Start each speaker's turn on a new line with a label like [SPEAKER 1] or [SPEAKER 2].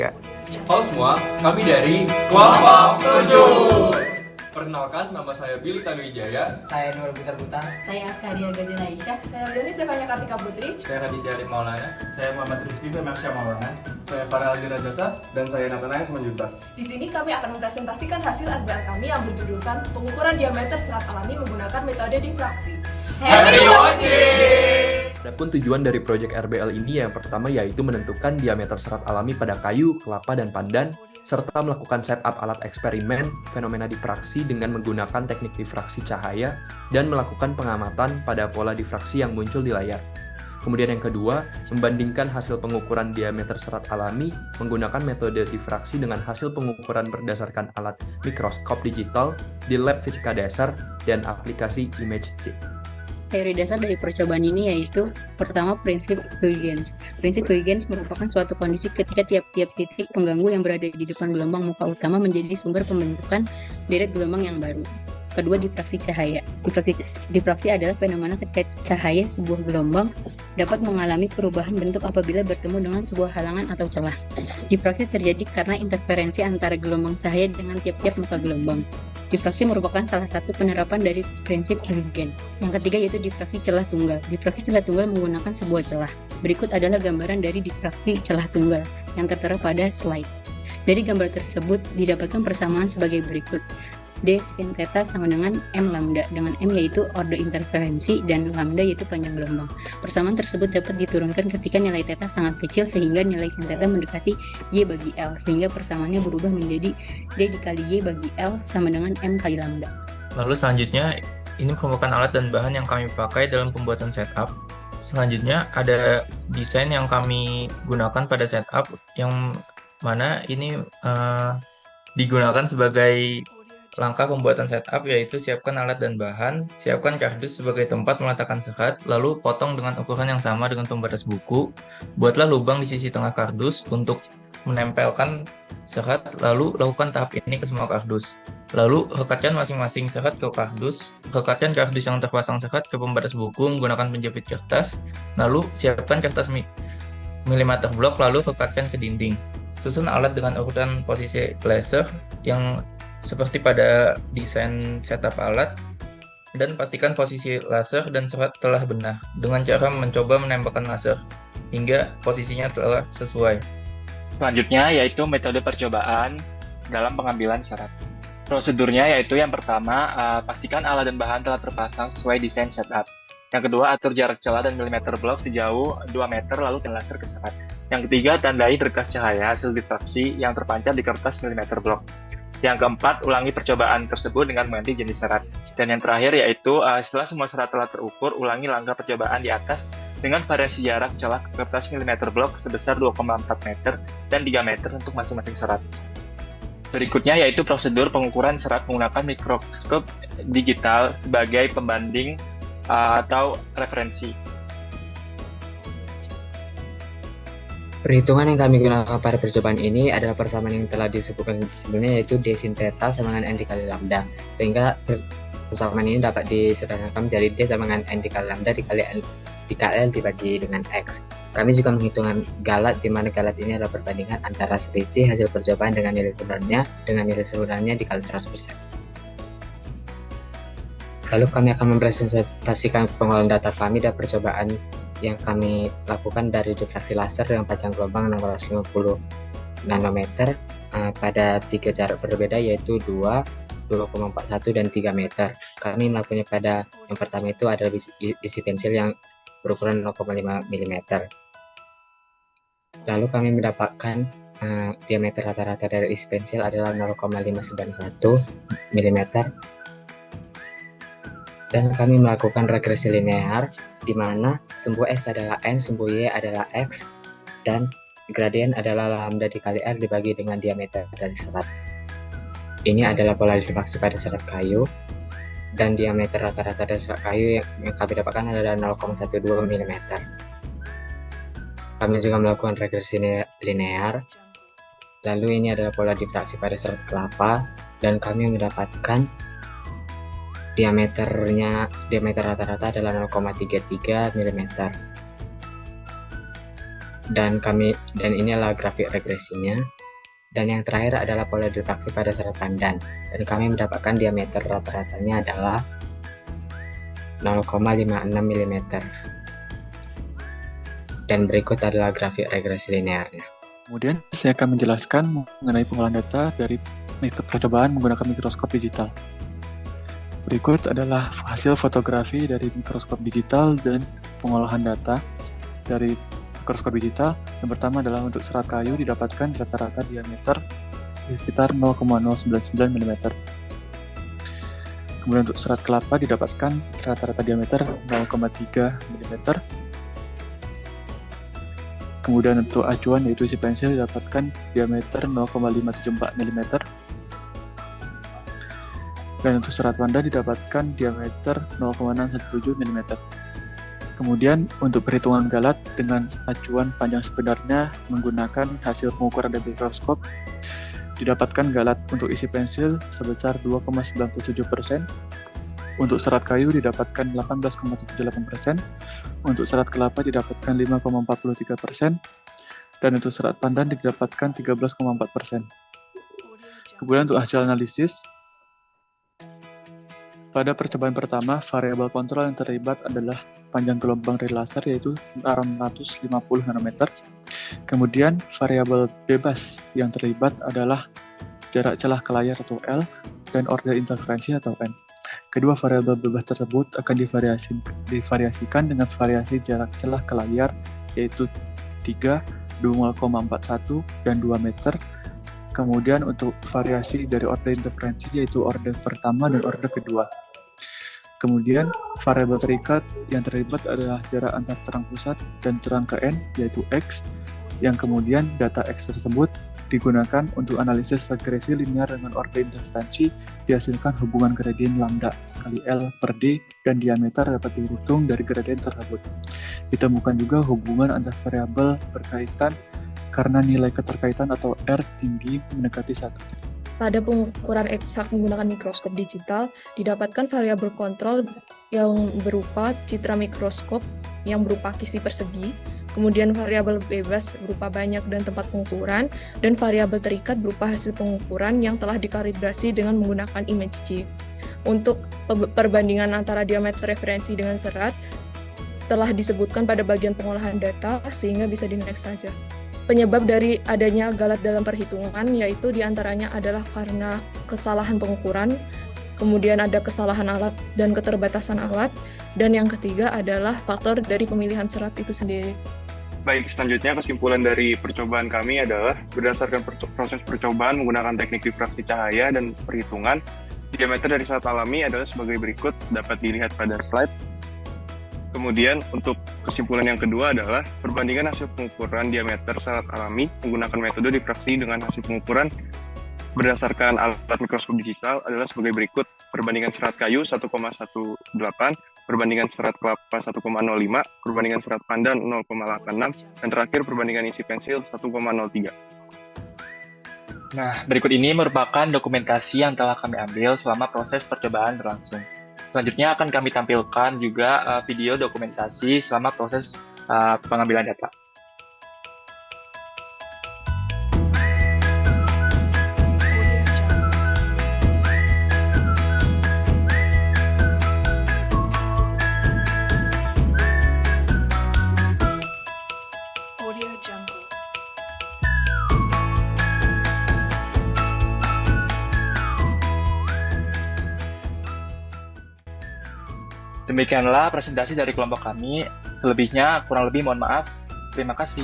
[SPEAKER 1] Halo semua, kami dari Kelompok 7. Perkenalkan, nama saya Billy Tanuwijaya.
[SPEAKER 2] Saya Nur Butar Butar.
[SPEAKER 3] Saya Askaria Gazin Aisyah.
[SPEAKER 4] Saya Leoni Stefania Kartika Putri.
[SPEAKER 1] Saya Raditya Arif Maulana.
[SPEAKER 5] Saya Muhammad Rizky Femersya Maulana. Saya Farah Aldi Rajasa. Dan saya Nathanael Simanjuntak.
[SPEAKER 4] Di sini kami akan mempresentasikan hasil RBL kami yang berjudulkan pengukuran diameter serat alami menggunakan metode difraksi.
[SPEAKER 1] Happy watching!
[SPEAKER 6] Adapun tujuan dari proyek RBL ini yang pertama yaitu menentukan diameter serat alami pada kayu, kelapa, dan pandan, serta melakukan setup alat eksperimen fenomena difraksi dengan menggunakan teknik difraksi cahaya dan melakukan pengamatan pada pola difraksi yang muncul di layar. Kemudian yang kedua, membandingkan hasil pengukuran diameter serat alami menggunakan metode difraksi dengan hasil pengukuran berdasarkan alat mikroskop digital di lab fisika dasar dan aplikasi ImageJ.
[SPEAKER 7] Teori dasar dari percobaan ini yaitu pertama prinsip Huygens. Prinsip Huygens merupakan suatu kondisi ketika tiap-tiap titik pengganggu yang berada di depan gelombang muka utama menjadi sumber pembentukan deret gelombang yang baru. Kedua, difraksi cahaya. Difraksi adalah fenomena ketika cahaya sebuah gelombang dapat mengalami perubahan bentuk apabila bertemu dengan sebuah halangan atau celah. Difraksi terjadi karena interferensi antara gelombang cahaya dengan tiap-tiap muka gelombang. Difraksi merupakan salah satu penerapan dari prinsip Huygens. Yang ketiga yaitu difraksi celah tunggal. Difraksi celah tunggal menggunakan sebuah celah. Berikut adalah gambaran dari difraksi celah tunggal yang tertera pada slide. Dari gambar tersebut didapatkan persamaan sebagai berikut. D sin theta sama dengan M lambda, dengan M yaitu ordo interferensi dan lambda yaitu panjang gelombang. Persamaan tersebut dapat diturunkan ketika nilai theta sangat kecil sehingga nilai sin theta mendekati Y bagi L, sehingga persamaannya berubah menjadi D dikali Y bagi L sama dengan M kali lambda.
[SPEAKER 8] Lalu selanjutnya, ini merupakan alat dan bahan yang kami pakai dalam pembuatan setup. Selanjutnya ada desain yang kami gunakan pada setup, yang mana ini digunakan sebagai langkah pembuatan setup, yaitu siapkan alat dan bahan, siapkan kardus sebagai tempat meletakkan serat, lalu potong dengan ukuran yang sama dengan pembatas buku, buatlah lubang di sisi tengah kardus untuk menempelkan serat, lalu lakukan tahap ini ke semua kardus. Lalu rekatkan masing-masing serat ke kardus, rekatkan kardus yang terpasang serat ke pembatas buku menggunakan penjepit kertas, lalu siapkan kertas milimeter blok, lalu rekatkan ke dinding. Susun alat dengan urutan posisi laser yang seperti pada desain setup alat, dan pastikan posisi laser dan serat telah benar dengan cara mencoba menembakkan laser hingga posisinya telah sesuai.
[SPEAKER 9] Selanjutnya yaitu metode percobaan dalam pengambilan serat. Prosedurnya yaitu yang pertama, pastikan alat dan bahan telah terpasang sesuai desain setup. Yang kedua, atur jarak celah dan milimeter blok sejauh 2 meter lalu laser ke serat. Yang ketiga, tandai berkas cahaya hasil difraksi yang terpancar di kertas milimeter blok. Yang keempat, ulangi percobaan tersebut dengan mengganti jenis serat. Dan yang terakhir yaitu setelah semua serat telah terukur, ulangi langkah percobaan di atas dengan variasi jarak celah ke kertas milimeter blok sebesar 2,4 meter dan 3 meter untuk masing-masing serat. Berikutnya yaitu prosedur pengukuran serat menggunakan mikroskop digital sebagai pembanding atau referensi.
[SPEAKER 2] Perhitungan yang kami gunakan pada percobaan ini adalah persamaan yang telah disebutkan sebelumnya, yaitu D sin theta sama dengan N dikali lambda, sehingga persamaan ini dapat disederhanakan menjadi D sama dengan N dikali lambda dikali L dibagi dengan X. Kami juga menghitungkan galat, di mana galat ini adalah perbandingan antara selisih hasil percobaan dengan nilai sebenarnya dikali 100%. Lalu kami akan mempresentasikan pengolahan data kami dan percobaan yang kami lakukan dari difraksi laser dengan panjang gelombang 650 nanometer pada 3 jarak berbeda, yaitu 2, 2,41 dan 3 meter. Kami melakukannya pada yang pertama itu adalah isi pensil yang berukuran 0,5 mm. Lalu kami mendapatkan diameter rata-rata dari isi pensil adalah 0,591 mm. Dan kami melakukan regresi linear, di mana sumbu X adalah N, sumbu Y adalah X, dan gradien adalah lambda dikali R dibagi dengan diameter dari serat. Ini adalah pola difraksi pada serat kayu, dan diameter rata-rata dari serat kayu yang kami dapatkan adalah 0,12 mm. Kami juga melakukan regresi linear, lalu ini adalah pola difraksi pada serat kelapa, dan kami mendapatkan diameter rata-rata adalah 0,33 mm. dan inilah grafik regresinya. Dan yang terakhir adalah pola diffraksi pada serat pandan, dan kami mendapatkan diameter rata-ratanya adalah 0,56 mm. Dan berikut adalah grafik regresi linearnya.
[SPEAKER 10] Kemudian saya akan menjelaskan mengenai pengolahan data dari percobaan menggunakan mikroskop digital. Berikut adalah hasil fotografi dari mikroskop digital dan pengolahan data dari mikroskop digital. Yang pertama adalah untuk serat kayu didapatkan rata-rata diameter sekitar 0,099 mm. Kemudian untuk serat kelapa didapatkan rata-rata diameter 0,3 mm. Kemudian untuk acuan yaitu isi pensil didapatkan diameter 0,574 mm. Dan untuk serat pandan didapatkan diameter 0,617 mm. Kemudian untuk perhitungan galat dengan acuan panjang sebenarnya menggunakan hasil pengukuran dari mikroskop, didapatkan galat untuk isi pensil sebesar 2,97%, untuk serat kayu didapatkan 18,78%, untuk serat kelapa didapatkan 5,43%, dan untuk serat pandan didapatkan 13,4%. Kemudian untuk hasil analisis, pada percobaan pertama, variabel kontrol yang terlibat adalah panjang gelombang dari laser yaitu 650 nanometer. Kemudian variabel bebas yang terlibat adalah jarak celah ke layar atau L dan order interferensi atau N. Kedua variabel bebas tersebut akan divariasikan dengan variasi jarak celah ke layar yaitu 3, 2,41 dan 2 meter. Kemudian untuk variasi dari order interferensi yaitu order pertama dan order kedua. Kemudian variabel terikat yang terlibat adalah jarak antar terang pusat dan terang ke N yaitu X, yang kemudian data X tersebut digunakan untuk analisis regresi linear dengan order interferensi dihasilkan hubungan gradien lambda kali L per D dan diameter dapat dihitung dari gradien tersebut. Ditemukan juga hubungan antar variabel berkaitan karena nilai keterkaitan atau R tinggi mendekati 1.
[SPEAKER 4] Pada pengukuran eksak menggunakan mikroskop digital, didapatkan variabel kontrol yang berupa citra mikroskop yang berupa kisi persegi, kemudian variabel bebas berupa banyak dan tempat pengukuran, dan variabel terikat berupa hasil pengukuran yang telah dikalibrasi dengan menggunakan image chip. Untuk perbandingan antara diameter referensi dengan serat telah disebutkan pada bagian pengolahan data, sehingga bisa di-next saja. Penyebab dari adanya galat dalam perhitungan yaitu diantaranya adalah karena kesalahan pengukuran, kemudian ada kesalahan alat dan keterbatasan alat, dan yang ketiga adalah faktor dari pemilihan serat itu sendiri.
[SPEAKER 5] Baik, selanjutnya kesimpulan dari percobaan kami adalah berdasarkan proses percobaan menggunakan teknik difraksi cahaya dan perhitungan, diameter dari serat alami adalah sebagai berikut, dapat dilihat pada slide. Kemudian untuk kesimpulan yang kedua adalah perbandingan hasil pengukuran diameter serat alami menggunakan metode difraksi dengan hasil pengukuran berdasarkan alat mikroskop digital adalah sebagai berikut. Perbandingan serat kayu 1,18, perbandingan serat kelapa 1,05, perbandingan serat pandan 0,86, dan terakhir perbandingan isi pensil 1,03.
[SPEAKER 9] Nah, berikut ini merupakan dokumentasi yang telah kami ambil selama proses percobaan berlangsung. Selanjutnya akan kami tampilkan juga video dokumentasi selama proses pengambilan data. Demikianlah presentasi dari kelompok kami. Selebihnya kurang lebih mohon maaf. Terima kasih.